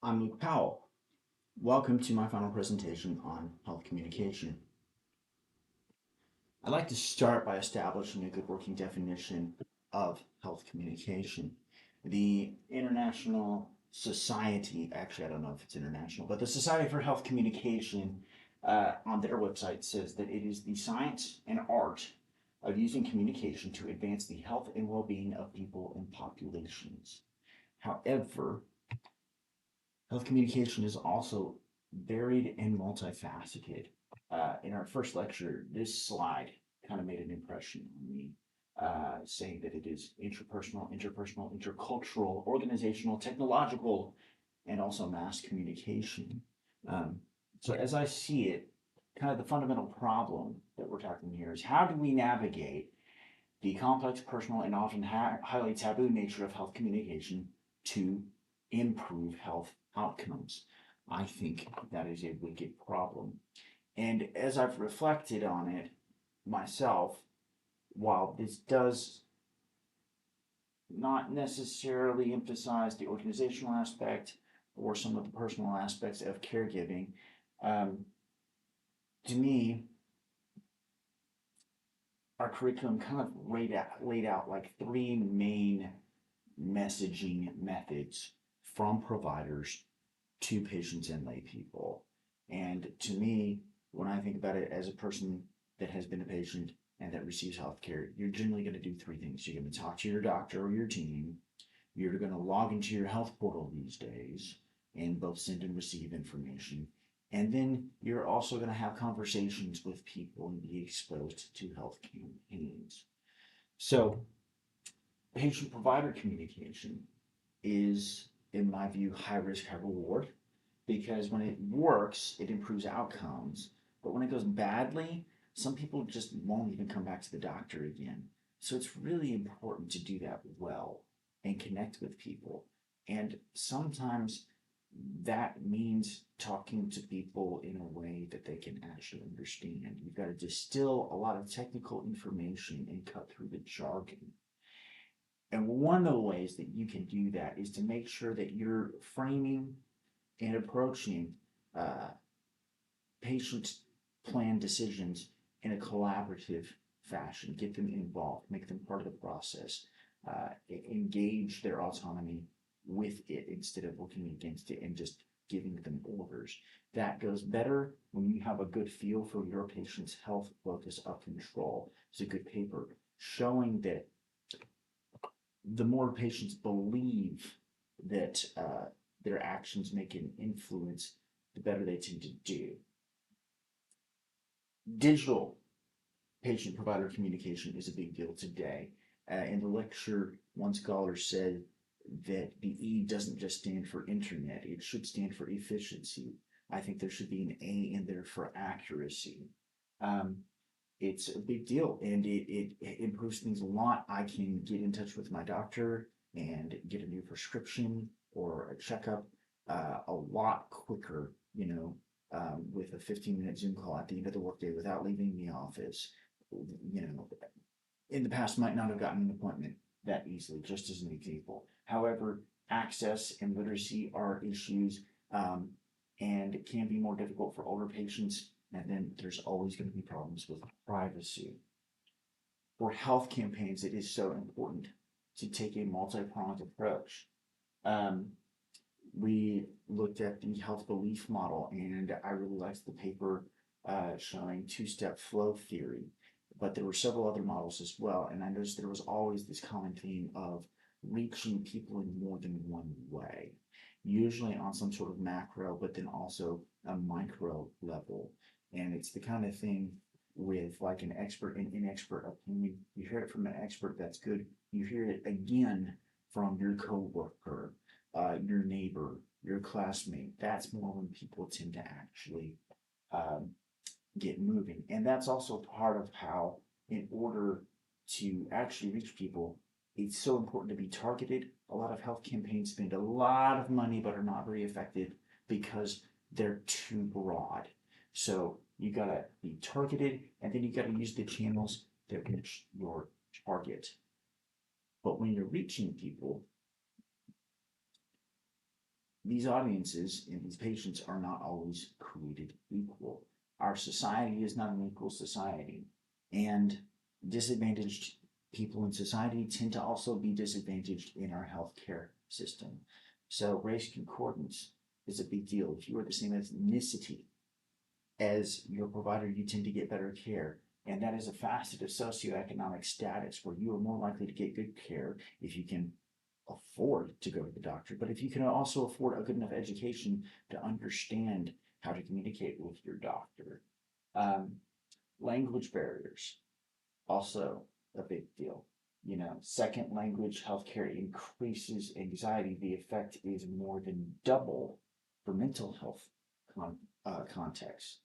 I'm Luke Powell. Welcome to my final presentation on health communication. I'd like to start by establishing a good working definition of health communication. The International Society, actually, I don't know if it's international, but the Society for Health Communication on their website says that it is the science and art of using communication to advance the health and well being of people and populations. However, health communication is also varied and multifaceted. In our first lecture, this slide kind of made an impression on me, saying that it is interpersonal, intercultural, organizational, technological, and also mass communication. So, as I see it, kind of the fundamental problem that we're talking here is how do we navigate the complex, personal, and often highly taboo nature of health communication to improve health outcomes? I think that is a wicked problem. And as I've reflected on it myself, while this does not necessarily emphasize the organizational aspect or some of the personal aspects of caregiving, um, to me, our curriculum kind of laid out like three main messaging methods from providers to patients and lay people. And to me, when I think about it as a person that has been a patient and that receives healthcare, you're generally going to do three things. You're going to talk to your doctor or your team. You're going to log into your health portal these days and both send and receive information. And then you're also going to have conversations with people and be exposed to health campaigns. So, patient provider communication is, in my view, high risk, high reward because when it works, it improves outcomes. But when it goes badly, some people just won't even come back to the doctor again. So it's really important to do that well and connect with people. And sometimes that means talking to people in a way that they can actually understand. You've got to distill a lot of technical information and cut through the jargon. And one of the ways that you can do that is to make sure that you're framing and approaching uh, patient plan decisions in a collaborative fashion. Get them involved, make them part of the process, engage their autonomy with it instead of looking against it and just giving them orders. That goes better when you have a good feel for your patient's health, focus, of control. It's a good paper showing that the more patients believe that their actions make an influence, the better they tend to do. Digital patient provider communication is a big deal today. In the lecture, one scholar said that the E doesn't just stand for internet, it should stand for efficiency. I think there should be an A in there for accuracy. Um, it's a big deal and it improves things a lot. I can get in touch with my doctor and get a new prescription or a checkup a lot quicker, with a 15-minute Zoom call at the end of the workday without leaving the office. In the past, might not have gotten an appointment that easily, just as an example. However, access and literacy are issues and it can be more difficult for older patients. And then there's always going to be problems with privacy. For health campaigns, it is so important to take a multi-pronged approach. Um, we looked at the health belief model, and I really liked the paper showing two-step flow theory. But there were several other models as well, and I noticed there was always this common theme of reaching people in more than one way, usually on some sort of macro, but then also a micro level. And it's the kind of thing with like an expert and inexpert opinion. You hear it from an expert, that's good. You hear it again from your coworker, your neighbor, your classmate. That's more when people tend to actually um, get moving. And that's also part of how, in order to actually reach people, it's so important to be targeted. A lot of health campaigns spend a lot of money but are not very effective because they're too broad. So you gotta be targeted and then you gotta use the channels that reach your target. But when you're reaching people, these audiences and these patients are not always created equal. Our society is not an equal society, and disadvantaged people in society tend to also be disadvantaged in our healthcare system. So race concordance is a big deal. If you are the same ethnicity as your provider, you tend to get better care. And that is a facet of socioeconomic status where you are more likely to get good care if you can afford to go to the doctor, but if you can also afford a good enough education to understand how to communicate with your doctor. Um, Language barriers, also a big deal. You know, second language healthcare increases anxiety. The effect is more than double for mental health context.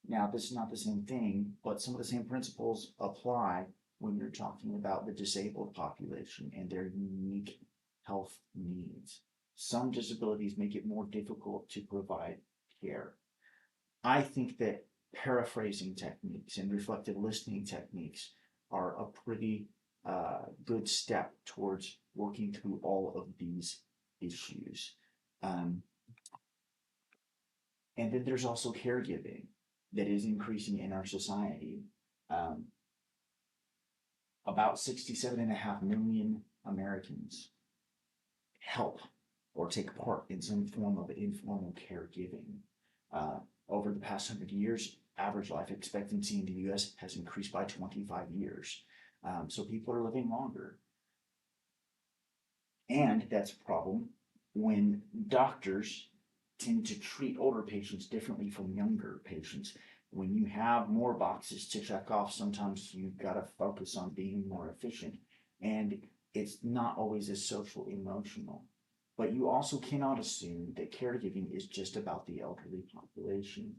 Now, this is not the same thing, but some of the same principles apply when you're talking about the disabled population and their unique health needs. Some disabilities make it more difficult to provide care. I think that paraphrasing techniques and reflective listening techniques are a pretty good step towards working through all of these issues. Um, and then there's also caregiving that is increasing in our society. Um, about 67.5 million Americans help or take part in some form of informal caregiving. Over the past 100 years, average life expectancy in the US has increased by 25 years. So people are living longer. And that's a problem when doctors tend to treat older patients differently from younger patients. When you have more boxes to check off, sometimes you've got to focus on being more efficient. And it's not always as social emotional. But you also cannot assume that caregiving is just about the elderly population.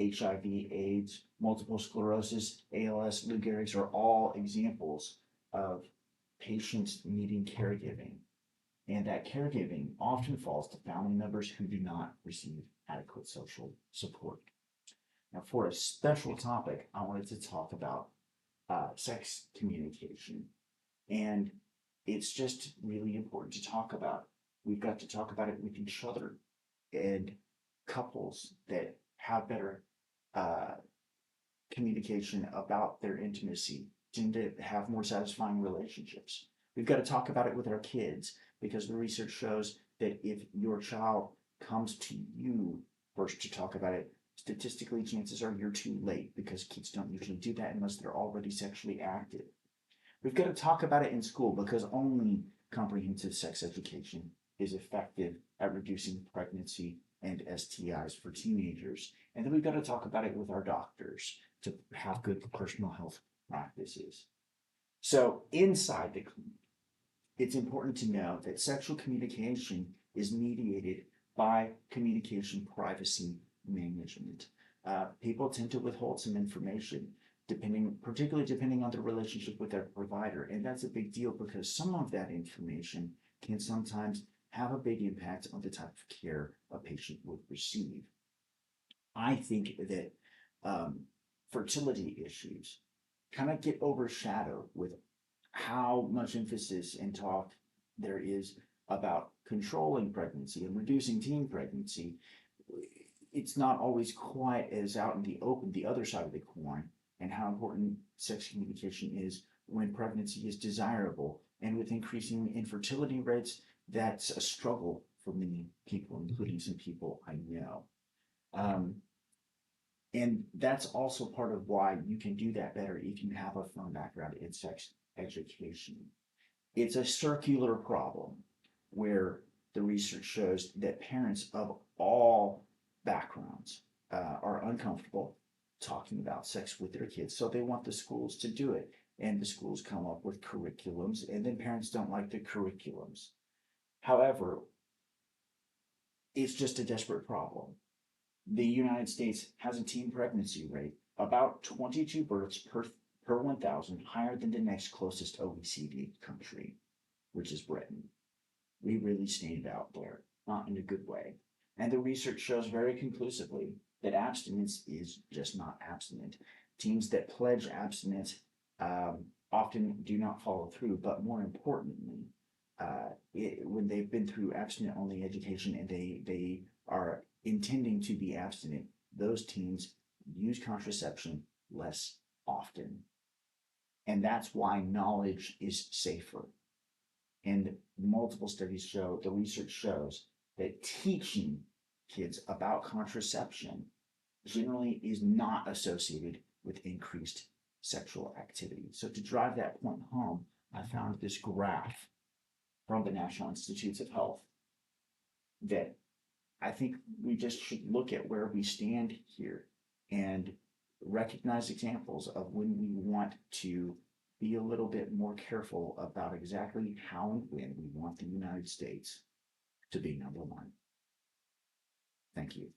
HIV, AIDS, multiple sclerosis, ALS, Lou Gehrig's are all examples of patients needing caregiving. And that caregiving often falls to family members who do not receive adequate social support. Now, for a special topic, I wanted to talk about sex communication. And it's just really important to talk about. We've got to talk about it with each other, and couples that have better uh, communication about their intimacy tend to have more satisfying relationships. We've got to talk about it with our kids because the research shows that if your child comes to you first to talk about it, statistically, chances are you're too late because kids don't usually do that unless they're already sexually active. We've got to talk about it in school because only comprehensive sex education is effective at reducing pregnancy and STIs for teenagers. And then we've got to talk about it with our doctors to have good personal health practices. So, inside the clinic, it's important to know that sexual communication is mediated by communication privacy management. People tend to withhold some information particularly depending on the relationship with their provider. And that's a big deal because some of that information can sometimes have a big impact on the type of care a patient would receive. I think that fertility issues kind of get overshadowed with how much emphasis and talk there is about controlling pregnancy and reducing teen pregnancy. It's not always quite as out in the open, the other side of the coin, and how important sex communication is when pregnancy is desirable. And with increasing infertility rates, that's a struggle for many people, including some people I know. Um, and that's also part of why you can do that better if you have a firm background in sex education. It's a circular problem where the research shows that parents of all backgrounds are uncomfortable talking about sex with their kids, so they want the schools to do it. And the schools come up with curriculums, and then parents don't like the curriculums. However, it's just a desperate problem. The United States has a teen pregnancy rate about 22 births per 1,000, higher than the next closest OECD country, which is Britain. We really stand out there, not in a good way. And the research shows very conclusively that abstinence is just not abstinent. Teams that pledge abstinence often do not follow through, but more importantly, when they've been through abstinent-only education and they are intending to be abstinent, those teens use contraception less often. And that's why knowledge is safer. And multiple studies show, the research shows that teaching kids about contraception generally is not associated with increased sexual activity. So to drive that point home, I found this graph from the National Institutes of Health that I think we just should look at where we stand here and recognize examples of when we want to be a little bit more careful about exactly how and when we want the United States to be number one. Thank you.